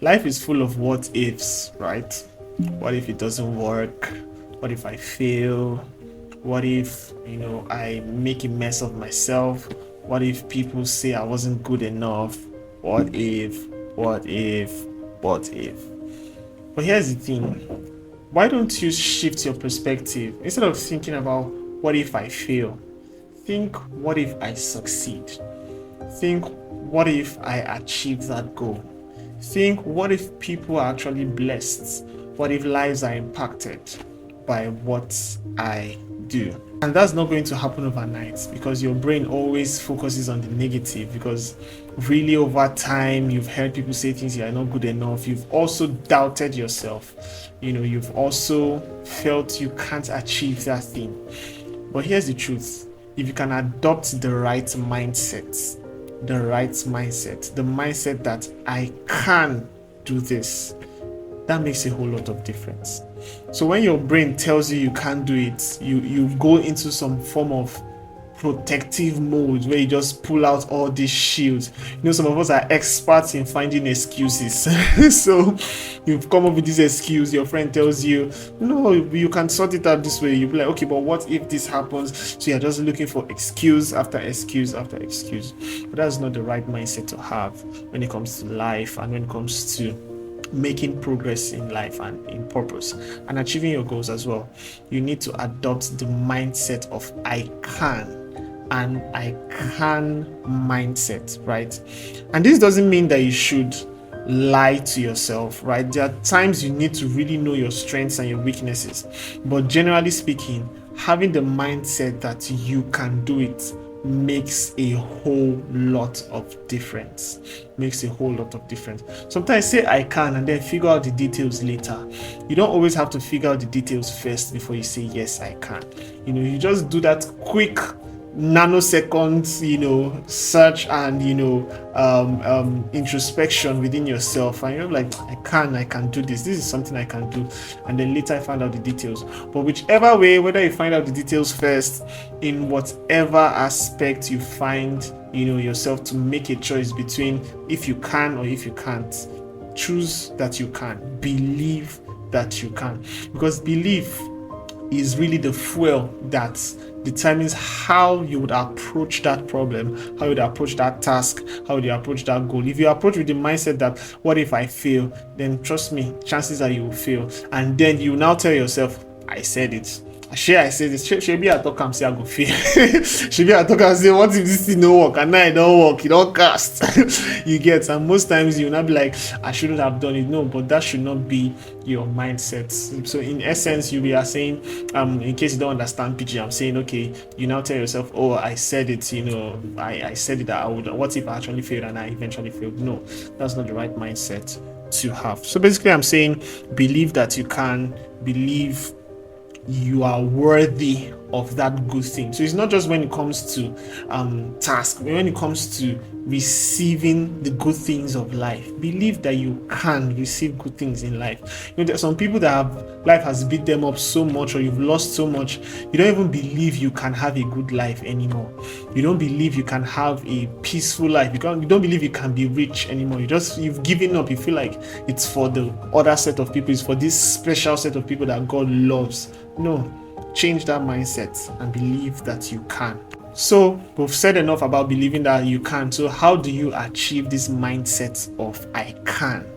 life is full of what ifs, right? What if it doesn't work? What if I fail? What if, I make a mess of myself? What if people say I wasn't good enough? What if, what if, what if? But here's the thing. Why don't you shift your perspective? Instead of thinking about what if I fail, think what if I succeed? Think what if I achieve that goal? Think what if people are actually blessed? What if lives are impacted by what I do? And that's not going to happen overnight, because your brain always focuses on the negative, because really over time you've heard people say things, you are not good enough. You've also doubted yourself. You've also felt you can't achieve that thing. But here's the truth. If you can adopt the right mindset, the mindset that I can do this, that makes a whole lot of difference. So when your brain tells you can't do it, you go into some form of protective mode where you just pull out all these shields. Some of us are experts in finding excuses. So you've come up with this excuse, your friend tells you, no, you can sort it out this way. You'll be like, okay, but what if this happens? So you're just looking for excuse after excuse after excuse. But that's not the right mindset to have when it comes to life and when it comes to making progress in life and in purpose and achieving your goals as well. You need to adopt the mindset of I can and I can mindset, right? And this doesn't mean that you should lie to yourself, right? There are times you need to really know your strengths and your weaknesses, but generally speaking, having the mindset that you can do it makes a whole lot of difference. Sometimes say I can and then figure out the details later. You don't always have to figure out the details first before you say yes, I can. You just do that quick nanosecond search and introspection within yourself, and you're like, I can do this is something I can do, and then later I find out the details. But whichever way, whether you find out the details first, in whatever aspect you find yourself to make a choice between if you can or if you can't, choose that you can. Believe that you can, because belief is really the fuel that determines how you would approach that problem, how you would approach that task, how you approach that goal. If you approach with the mindset that what if I fail, then trust me, chances are you will fail. And then you now tell yourself, I said it. I said this. Shebi I talk and say I go fail. Shebi I talk and say, what if this thing don't work? And now it don't work, it don't cast. You get, and most times you will not be like, I shouldn't have done it. No, but that should not be your mindset. So in essence, you are saying, in case you don't understand PG, I'm saying, okay, you now tell yourself, oh, I said it, I said it that I would. What if I actually failed and I eventually failed? No, that's not the right mindset to have. So basically, I'm saying, believe that you can, believe you are worthy of that good thing. So it's not just when it comes to task, but when it comes to receiving the good things of life. Believe that you can receive good things in life. There are some people that life has beat them up so much, or you've lost so much, you don't even believe you can have a good life anymore. You don't believe you can have a peaceful life. You don't believe you can be rich anymore. You've given up. You feel like it's for the other set of people. It's for this special set of people that God loves. No, change that mindset and believe that you can. So we've said enough about believing that you can. So how do you achieve this mindset of I can?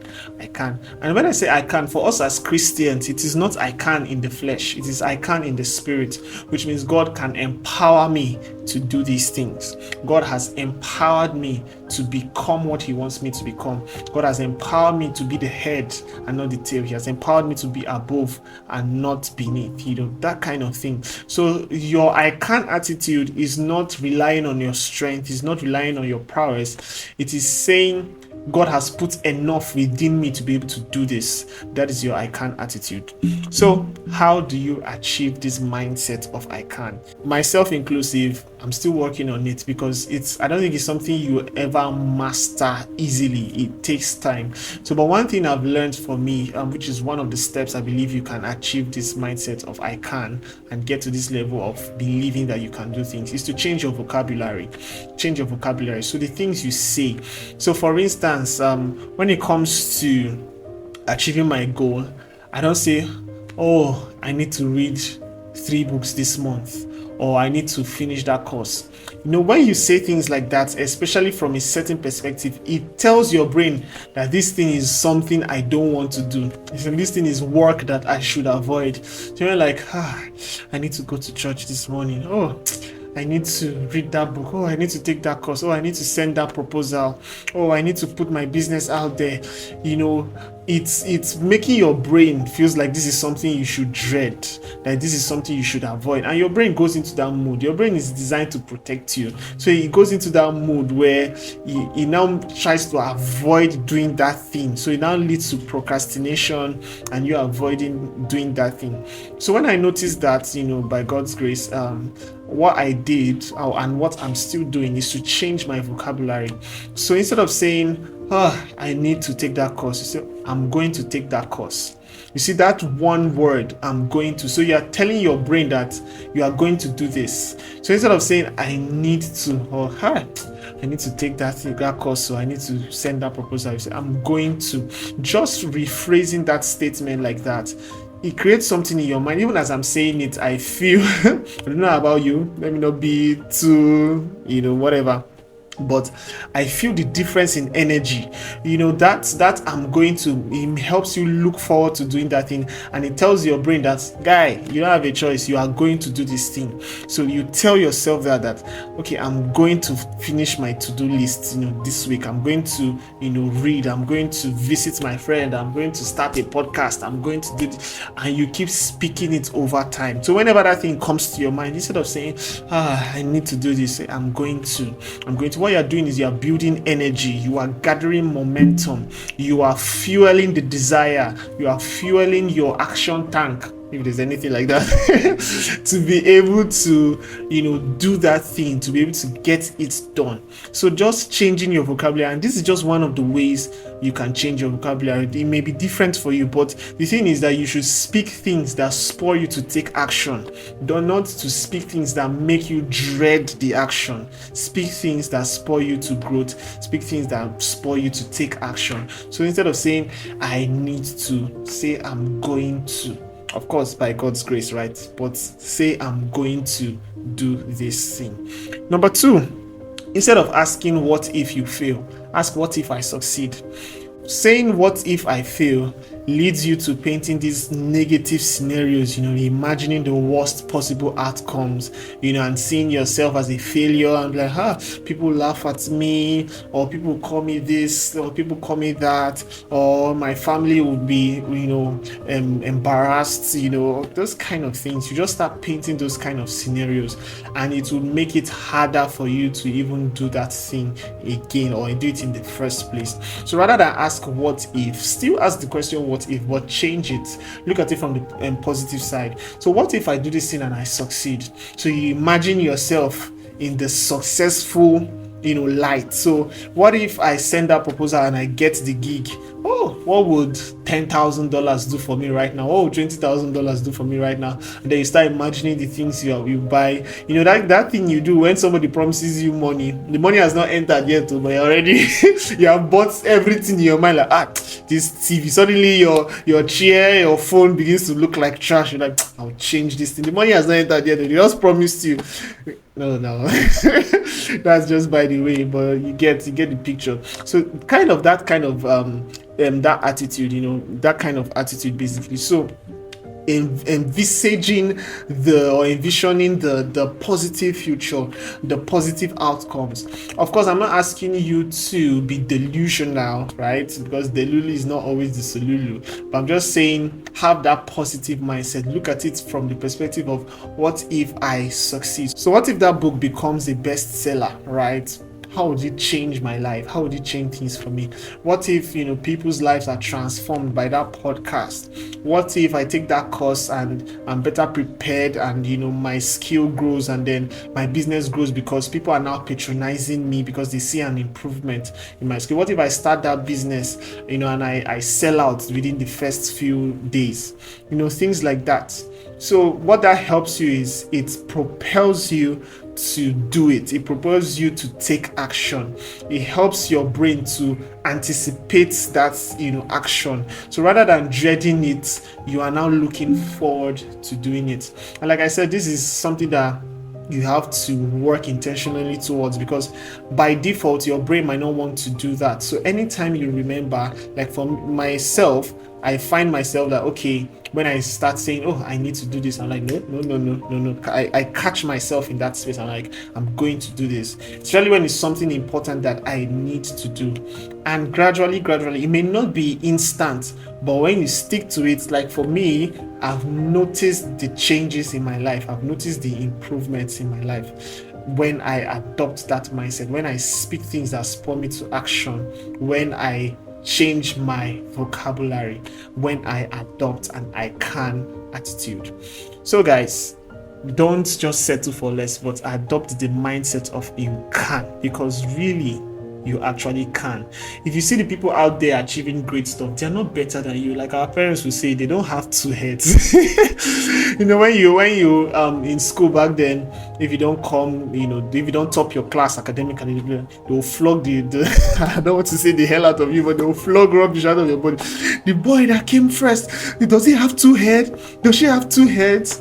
And when I say I can, for us as Christians, it is not I can in the flesh, it is I can in the spirit, which means God can empower me to do these things. God has empowered me to become what he wants me to become. God has empowered me to be the head and not the tail. He has empowered me to be above and not beneath, that kind of thing. So your I can attitude is not relying on your strength, is not relying on your prowess. It is saying, God has put enough within me to be able to do this. That is your I can attitude. So how do you achieve this mindset of I can? Myself inclusive, I'm still working on it, because I don't think it's something you ever master easily. It takes time. So, but one thing I've learned for me, which is one of the steps I believe you can achieve this mindset of I can, and get to this level of believing that you can do things, is to change your vocabulary. Change your vocabulary. So the things you say. So for instance, when it comes to achieving my goal, I don't say, oh, I need to read 3 books this month, or I need to finish that course. When you say things like that, especially from a certain perspective, it tells your brain that this thing is something I don't want to do. This thing is work that I should avoid. So you're like, I need to go to church this morning. Oh, I need to read that book. Oh, I need to take that course. Oh, I need to send that proposal. Oh, I need to put my business out there. It's making your brain feels like this is something you should dread, that this is something you should avoid, and your brain goes into that mood. Your brain is designed to protect you, so it goes into that mood where it now tries to avoid doing that thing. So it now leads to procrastination, and you're avoiding doing that thing. So when I noticed that, by God's grace, what I did and what I'm still doing is to change my vocabulary. So instead of saying, I need to take that course, you say, I'm going to take that course. You see, that one word, I'm going to. So you are telling your brain that you are going to do this. So instead of saying, I need to, or I need to take that course, so I need to send that proposal, you say, I'm going to. Just rephrasing that statement like that, it creates something in your mind. Even as I'm saying it, I feel, I don't know about you, let me not be too, whatever, but I feel the difference in energy. That I'm going to, it helps you look forward to doing that thing, and it tells your brain that, guy, you don't have a choice, you are going to do this thing. So you tell yourself that okay, I'm going to finish my to-do list this week. I'm going to read, I'm going to visit my friend, I'm going to start a podcast, I'm going to do this, and you keep speaking it over time. So whenever that thing comes to your mind, instead of saying, I need to do this, say, I'm going to. What you're doing is you're building energy, you are gathering momentum, you are fueling the desire, you are fueling your action tank, if there's anything like that, to be able to do that thing, to be able to get it done. So just changing your vocabulary, and this is just one of the ways you can change your vocabulary. It may be different for you, but the thing is that you should speak things that spur you to take action, not to speak things that make you dread the action. Speak things that spur you to growth, speak things that spur you to take action. So instead of saying I need to, say I'm going to. Of course, by God's grace, right? But say I'm going to do this thing. Number 2, instead of asking what if you fail, ask what if I succeed. Saying what if I fail leads you to painting these negative scenarios, imagining the worst possible outcomes, and seeing yourself as a failure, and like, people laugh at me, or people call me this, or people call me that, or my family would be, embarrassed, those kind of things. You just start painting those kind of scenarios, and it will make it harder for you to even do that thing again, or do it in the first place. So rather than ask what if, still ask the question what if, but change it. Look at it from the positive side. So what if I do this thing and I succeed? So you imagine yourself in the successful light. So what if I send that proposal and I get the gig? Oh, what would $10,000 do for me right now? What would $20,000 do for me right now? And then you start imagining the things you buy. That thing you do when somebody promises you money. The money has not entered yet, but already you have bought everything in your mind. Like, this TV. Suddenly your chair, your phone begins to look like trash. You're like, I'll change this thing. The money has not entered yet. They just promised you. No. That's just by the way, but you get the picture. So that attitude, that kind of attitude basically. So envisioning the positive future, the positive outcomes. Of course, I'm not asking you to be delusional, right? Because delulu is not always the solulu. But I'm just saying, have that positive mindset. Look at it from the perspective of what if I succeed. So what if that book becomes a bestseller, right? how would it change my life? How would it change things for me? What if, people's lives are transformed by that podcast? What if I take that course and I'm better prepared, and my skill grows, and then my business grows because people are now patronizing me because they see an improvement in my skill? What if I start that business, and I sell out within the first few days? Things like that. So what that helps you is it propels you to do it. It propels you to take action. It helps your brain to anticipate that action. So rather than dreading it, you are now looking forward to doing it. And like I said, this is something that you have to work intentionally towards, because by default your brain might not want to do that. So anytime you remember, like for myself, I find myself that, okay, when I start saying, oh, I need to do this, I'm like, no. I catch myself in that space. I'm like, I'm going to do this, especially when it's something important that I need to do. And gradually, it may not be instant, but when you stick to it, like for me, I've noticed the changes in my life. I've noticed the improvements in my life when I adopt that mindset, when I speak things that spur me to action, when I change my vocabulary, when I adopt an I can attitude. So guys, don't just settle for less, but adopt the mindset of you can, because really you actually can. If you see the people out there achieving great stuff, they're not better than you. Like our parents would say, they don't have two heads. When you in school back then, if you don't come, if you don't top your class academically, they'll flog the I don't want to say the hell out of you, but they'll flog rubbish out of your body. The boy that came first, does he have two heads? Does she have two heads?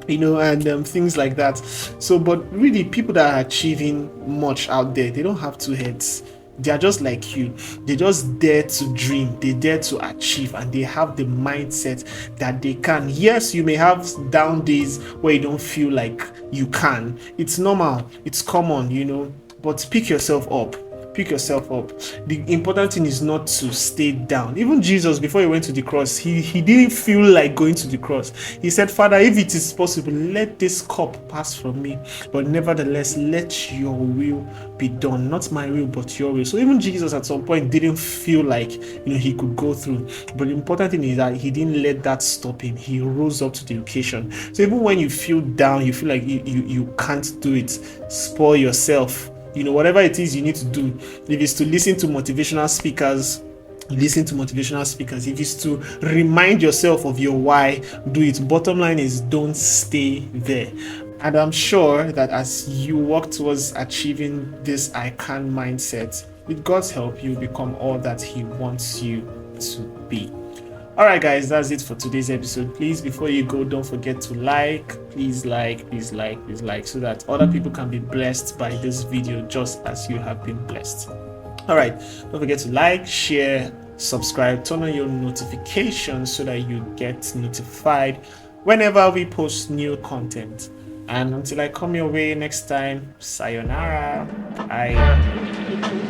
And things like that. So, but really, people that are achieving much out there, they don't have two heads. They are just like you. They just dare to dream, they dare to achieve, and they have the mindset that they can. Yes, you may have down days where you don't feel like you can. It's normal, it's common, but pick yourself up. The important thing is not to stay down. Even Jesus, before he went to the cross, he didn't feel like going to the cross. He said, Father, if it is possible, let this cup pass from me, but nevertheless, let your will be done, not my will but your will. So even Jesus at some point didn't feel like he could go through, but the important thing is that he didn't let that stop him. He rose up to the occasion. So even when you feel down, you feel like you can't do it, spoil yourself. Whatever it is you need to do, if it's to listen to motivational speakers, if it's to remind yourself of your why, do it. Bottom line is, don't stay there. And I'm sure that as you work towards achieving this I can mindset, with God's help, you become all that he wants you to be. Alright guys, that's it for today's episode. Please, before you go, don't forget to please like, so that other people can be blessed by this video just as you have been blessed. Alright, don't forget to like, share, subscribe, turn on your notifications so that you get notified whenever we post new content. And until I come your way next time, sayonara. Bye.